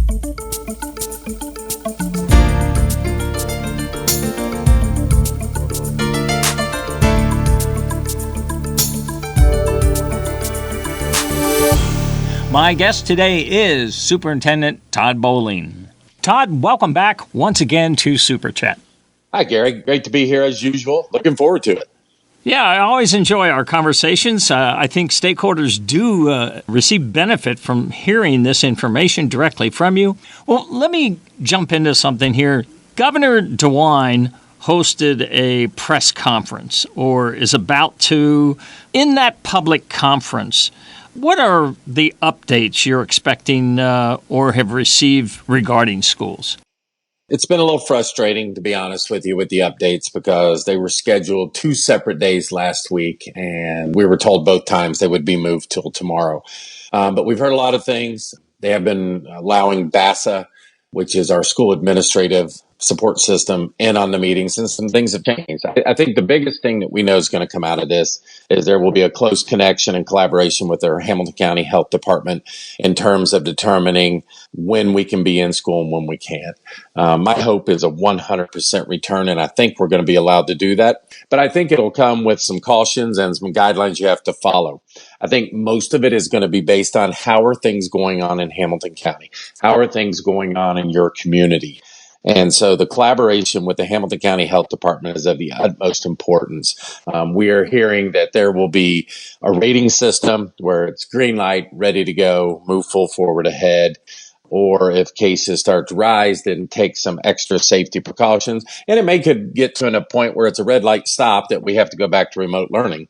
My guest today is Superintendent Todd Bowling. Todd, welcome back once again to SuperChat. Hi, Gary. Great to be here as usual. Looking forward to it. Yeah, I always enjoy our conversations. I think stakeholders do receive benefit from hearing this information directly from you. Well, let me jump into something here. Governor DeWine hosted a press conference, or is about to. In that public conference, what are the updates you're expecting or have received regarding schools? It's been a little frustrating, to be honest with you, with the updates because they were scheduled 2 separate days last week, and we were told both times they would be moved till tomorrow. But we've heard a lot of things. They have been allowing BASA, which is our school administrative support system, in on the meetings, and some things have changed. I think the biggest thing that we know is going to come out of this is there will be a close connection and collaboration with our Hamilton County Health Department in terms of determining when we can be in school and when we can't. My hope is a 100% return, and I think we're going to be allowed to do that. But I think it'll come with some cautions and some guidelines you have to follow. I think most of it is going to be based on how are things going on in Hamilton County? How are things going on in your community? And so the collaboration with the Hamilton County Health Department is of the utmost importance. We are hearing that there will be a rating system where it's green light, ready to go, move full forward ahead. Or if cases start to rise, then take some extra safety precautions. And it could get to a point where it's a red light stop that we have to go back to remote learning.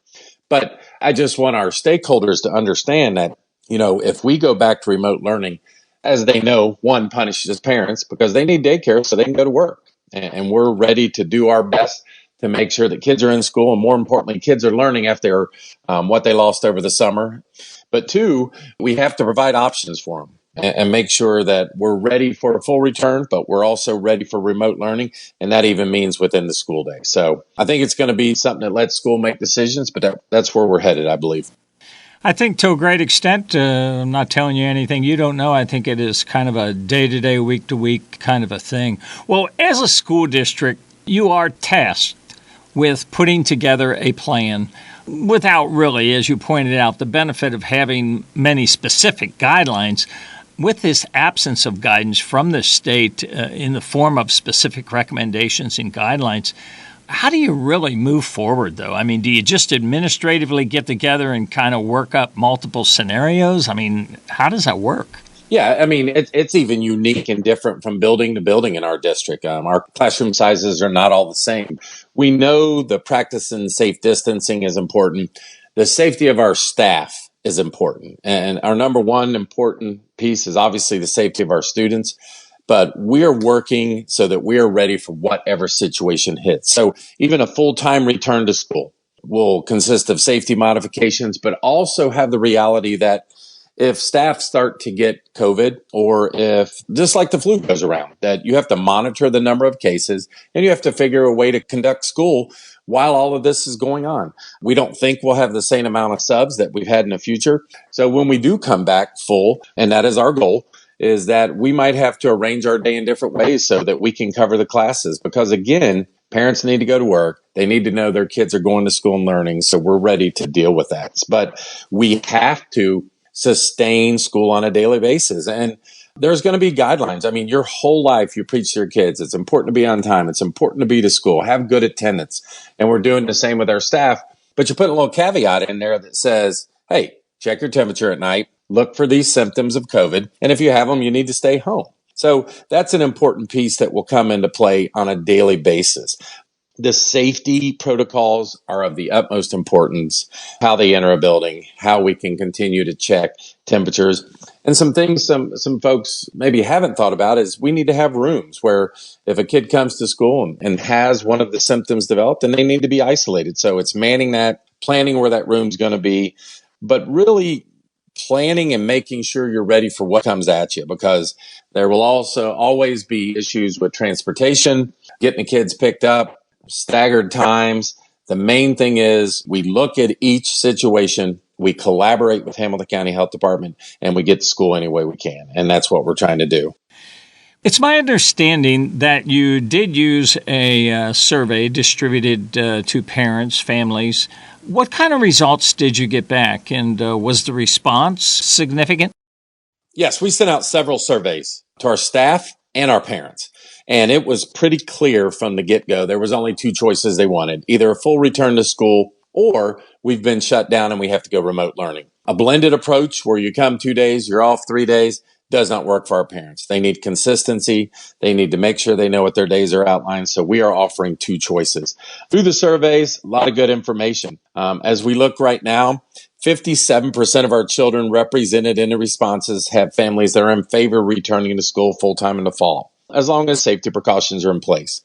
But I just want our stakeholders to understand that, if we go back to remote learning, as they know, one punishes parents because they need daycare so they can go to work. And we're ready to do our best to make sure that kids are in school, and more importantly, kids are learning after what they lost over the summer. But 2, we have to provide options for them and make sure that we're ready for a full return, but we're also ready for remote learning. And that even means within the school day. So I think it's going to be something that lets school make decisions, but that's where we're headed, I believe. I think to a great extent, I'm not telling you anything you don't know. I think it is kind of a day-to-day, week-to-week kind of a thing. Well, as a school district, you are tasked with putting together a plan without really, as you pointed out, the benefit of having many specific guidelines. With this absence of guidance from the state in the form of specific recommendations and guidelines, how do you really move forward, though? I mean, do you just administratively get together and kind of work up multiple scenarios? I mean, how does that work? Yeah, I mean, it's even unique and different from building to building in our district. Our classroom sizes are not all the same. We know the practice in safe distancing is important. The safety of our staff is important. And our number one important piece is obviously the safety of our students. But we are working so that we are ready for whatever situation hits. So even a full-time return to school will consist of safety modifications, but also have the reality that if staff start to get COVID, or if, just like the flu goes around, that you have to monitor the number of cases and you have to figure a way to conduct school while all of this is going on. We don't think we'll have the same amount of subs that we've had in the future. So when we do come back full, and that is our goal, is that we might have to arrange our day in different ways so that we can cover the classes. Because again, parents need to go to work. They need to know their kids are going to school and learning. So we're ready to deal with that. But we have to sustain school on a daily basis. And there's going to be guidelines. I mean, your whole life you preach to your kids, it's important to be on time. It's important to be to school, have good attendance. And we're doing the same with our staff. But you put a little caveat in there that says, hey, check your temperature at night. Look for these symptoms of COVID. And if you have them, you need to stay home. So that's an important piece that will come into play on a daily basis. The safety protocols are of the utmost importance, how they enter a building, how we can continue to check temperatures. And some things some folks maybe haven't thought about is we need to have rooms where if a kid comes to school and has one of the symptoms developed, then they need to be isolated. So it's manning that, planning where that room's going to be, but really planning and making sure you're ready for what comes at you, because there will also always be issues with transportation, getting the kids picked up, staggered times. The main thing is we look at each situation, we collaborate with Hamilton County Health Department, and we get to school any way we can. And that's what we're trying to do. It's my understanding that you did use a survey distributed to parents, families. What kind of results did you get back, and was the response significant? Yes, we sent out several surveys to our staff and our parents. And it was pretty clear from the get-go there was only two choices they wanted, either a full return to school or we've been shut down and we have to go remote learning. A blended approach where you come 2 days, you're off 3 days, does not work for our parents. They need consistency. They need to make sure they know what their days are outlined. So we are offering two choices. Through the surveys, a lot of good information. As we look right now, 57% of our children represented in the responses have families that are in favor of returning to school full-time in the fall, as long as safety precautions are in place.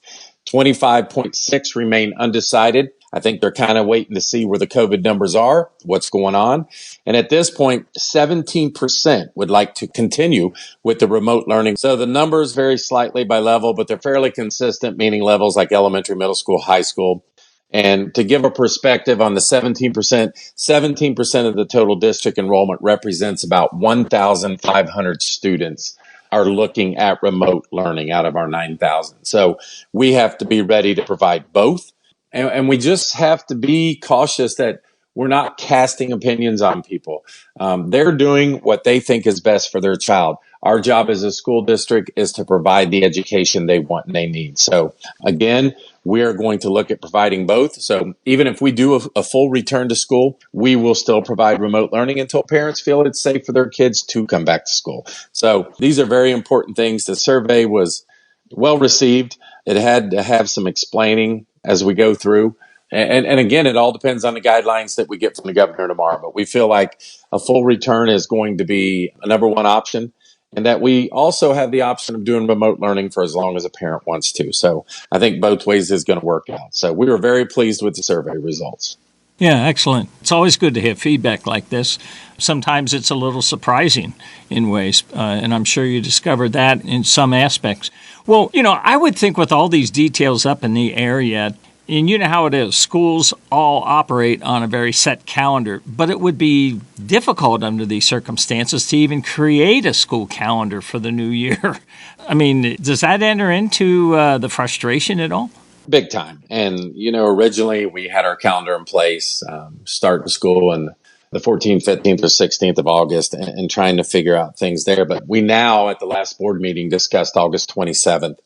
25.6 remain undecided. I think they're kind of waiting to see where the COVID numbers are, what's going on. And at this point, 17% would like to continue with the remote learning. So the numbers vary slightly by level, but they're fairly consistent, meaning levels like elementary, middle school, high school. And to give a perspective on the 17% of the total district enrollment represents about 1,500 students are looking at remote learning out of our 9,000. So we have to be ready to provide both. And we just have to be cautious that we're not casting opinions on people. They're doing what they think is best for their child. Our job as a school district is to provide the education they want and they need. So again, we are going to look at providing both. So even if we do a full return to school, we will still provide remote learning until parents feel it's safe for their kids to come back to school. So these are very important things. The survey was well received. It had to have some explaining as we go through. And again, it all depends on the guidelines that we get from the governor tomorrow. But we feel like a full return is going to be a number one option, and that we also have the option of doing remote learning for as long as a parent wants to. So I think both ways is going to work out. So we were very pleased with the survey results. Yeah, excellent. It's always good to have feedback like this. Sometimes it's a little surprising in ways, and I'm sure you discovered that in some aspects. Well, I would think with all these details up in the air yet, and you know how it is, schools all operate on a very set calendar, but it would be difficult under these circumstances to even create a school calendar for the new year. I mean, does that enter into the frustration at all? Big time. And, originally we had our calendar in place, starting school on the 14th, 15th, or 16th of August and trying to figure out things there. But we now, at the last board meeting, discussed August 27th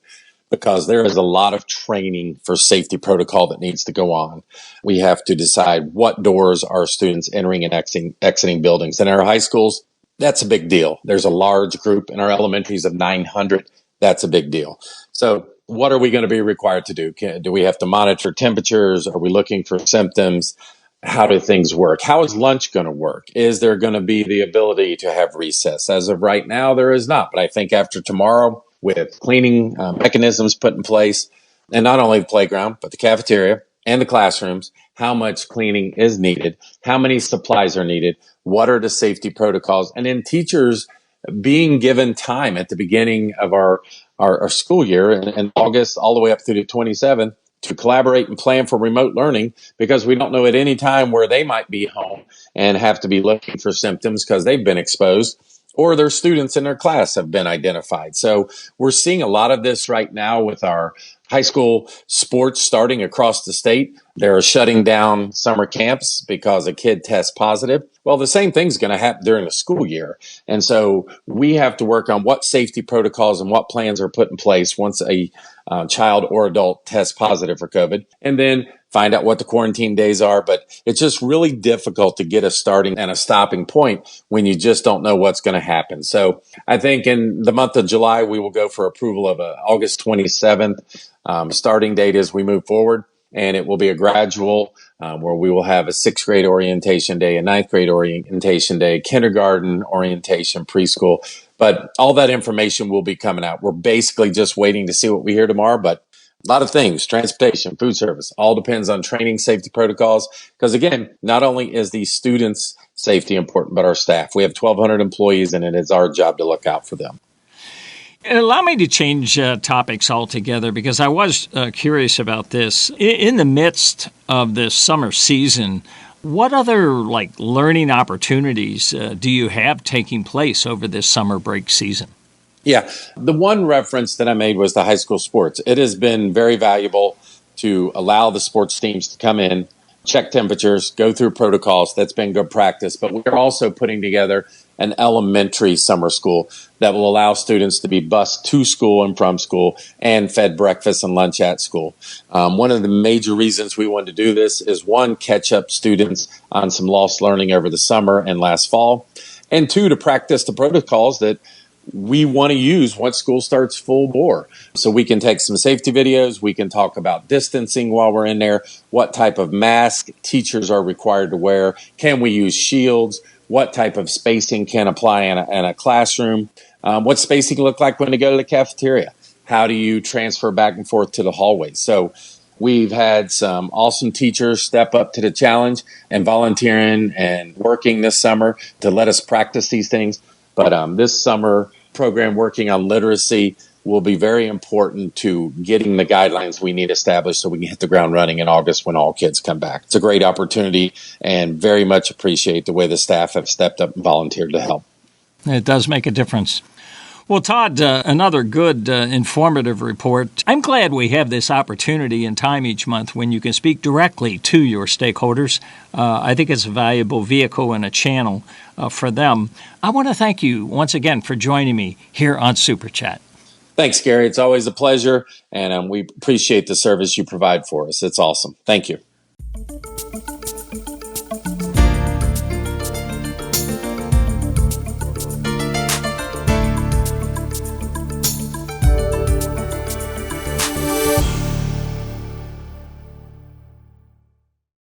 because there is a lot of training for safety protocol that needs to go on. We have to decide what doors are students entering and exiting buildings. And in our high schools, that's a big deal. There's a large group in our elementaries of 900. That's a big deal. So what are we going to be required to do? Do we have to monitor temperatures? Are we looking for symptoms? How do things work? How is lunch going to work? Is there going to be the ability to have recess? As of right now, there is not. But I think after tomorrow, with cleaning mechanisms put in place, and not only the playground, but the cafeteria and the classrooms, how much cleaning is needed, how many supplies are needed, what are the safety protocols, and then teachers being given time at the beginning of our school year in August all the way up through the 27th to collaborate and plan for remote learning, because we don't know at any time where they might be home and have to be looking for symptoms because they've been exposed or their students in their class have been identified. So we're seeing a lot of this right now with our high school sports starting across the state. They're shutting down summer camps because a kid tests positive. Well, the same thing's going to happen during the school year. And so we have to work on what safety protocols and what plans are put in place once a child or adult tests positive for COVID, and then find out what the quarantine days are. But it's just really difficult to get a starting and a stopping point when you just don't know what's going to happen. So I think in the month of July, we will go for approval of August 27th starting date as we move forward. And it will be a gradual where we will have a 6th grade orientation day, a 9th grade orientation day, kindergarten orientation, preschool. But all that information will be coming out. We're basically just waiting to see what we hear tomorrow. But a lot of things, transportation, food service, all depends on training, safety protocols. Because again, not only is the students' safety important, but our staff. We have 1,200 employees, and it is our job to look out for them. And allow me to change topics altogether, because I was curious about this. In the midst of this summer season, what other learning opportunities do you have taking place over this summer break season? Yeah. The one reference that I made was the high school sports. It has been very valuable to allow the sports teams to come in, check temperatures, go through protocols. That's been good practice. But we're also putting together an elementary summer school that will allow students to be bused to school and from school and fed breakfast and lunch at school. One of the major reasons we wanted to do this is, one, catch up students on some lost learning over the summer and last fall, and two, to practice the protocols that we want to use once school starts full bore. So we can take some safety videos. We can talk about distancing while we're in there, what type of mask teachers are required to wear. Can we use shields? What type of spacing can apply in a classroom? What spacing look like when they go to the cafeteria? How do you transfer back and forth to the hallways? So we've had some awesome teachers step up to the challenge and volunteering and working this summer to let us practice these things. But this summer program working on literacy will be very important to getting the guidelines we need established so we can hit the ground running in August when all kids come back. It's a great opportunity and very much appreciate the way the staff have stepped up and volunteered to help. It does make a difference. Well, Todd, another good, informative report. I'm glad we have this opportunity and time each month when you can speak directly to your stakeholders. I think it's a valuable vehicle and a channel for them. I want to thank you once again for joining me here on SuperChat. Thanks, Gary. It's always a pleasure, and we appreciate the service you provide for us. It's awesome. Thank you.